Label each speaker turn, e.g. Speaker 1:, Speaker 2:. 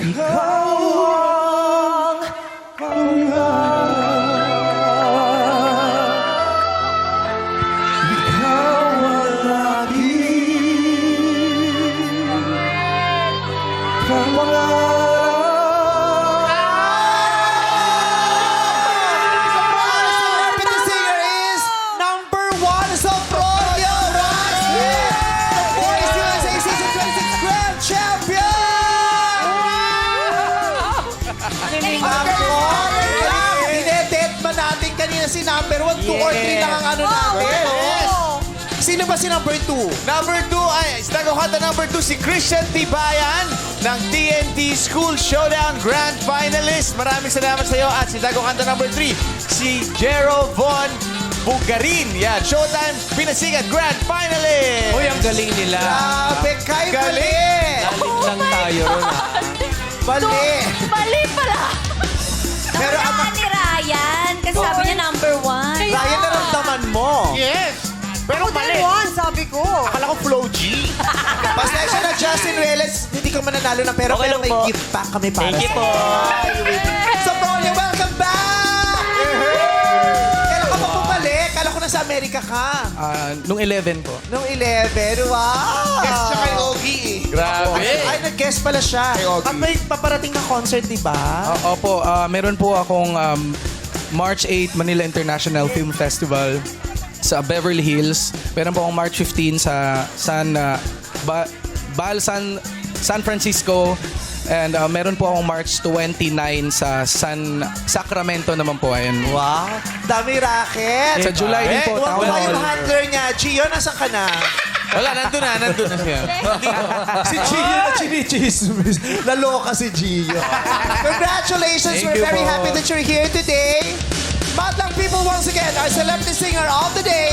Speaker 1: Ikaw ang pangarap. Ikaw ang aking pangarap.
Speaker 2: The singer is number 1 sa Froyo Ross! The Voice USA Season 26 Grand Champion! Dinedet ba natin kanina si number 1, 2 or 3 lang ang ano natin? Sino ba si number 2?
Speaker 3: Number 2 ay, Stagokanta number 2, si Christian Tibayan ng TNT School Showdown Grand Finalist. Maraming salamat sa iyo. At si Stagokanta number 3, si Jero Von Bugarin. Yan, Showtime Pinasigat Grand Finalist.
Speaker 4: Uy, ang galing nila.
Speaker 2: Grabe, kay mali!
Speaker 4: Galing lang tayo ron.
Speaker 2: Mali!
Speaker 5: Mali pala.
Speaker 2: Pero
Speaker 5: Nakulaan ni Ryan. Kasi sabi niya number 1.
Speaker 2: Ryan, naramdaman mo.
Speaker 3: Yes. Pero mali.
Speaker 2: sabi ko. Akala ko Flow G. Pasensya na, Justin Reles. Hindi ka mananalo ng pera,
Speaker 4: Okay
Speaker 2: pero
Speaker 4: lang
Speaker 2: may
Speaker 4: po.
Speaker 2: gift pack kami para
Speaker 4: Thank you po.
Speaker 2: So, Froyo, welcome back! Kailan ka pa bumalik? Kala ko nasa Amerika ka.
Speaker 6: Nung 11 po.
Speaker 2: Nung 11, wow!
Speaker 3: Guest siya kay Ogie eh.
Speaker 4: Grabe.
Speaker 2: Ay, nag-guest pala siya.
Speaker 3: Kay Ogie.
Speaker 2: At may paparating na concert, di ba?
Speaker 6: Opo, meron po akong March 8 Manila International Film Festival sa Beverly Hills. Meron po akong March 15 sa San Francisco. And meron po akong March 29 sa Sacramento naman po. Ayun.
Speaker 2: Wow! Dami racket!
Speaker 6: Sa July din po, Town
Speaker 2: Wala yung
Speaker 6: Hall.
Speaker 2: handler niya. Gio, nasan ka na?
Speaker 3: Wala, nandun na siya.
Speaker 2: Si Gio na chinichismis. Naloka si Gio. Congratulations.
Speaker 6: Thank
Speaker 2: We're
Speaker 6: you
Speaker 2: very
Speaker 6: po.
Speaker 2: happy that you're here today. Madlang people, once again, our celebrity singer of the day,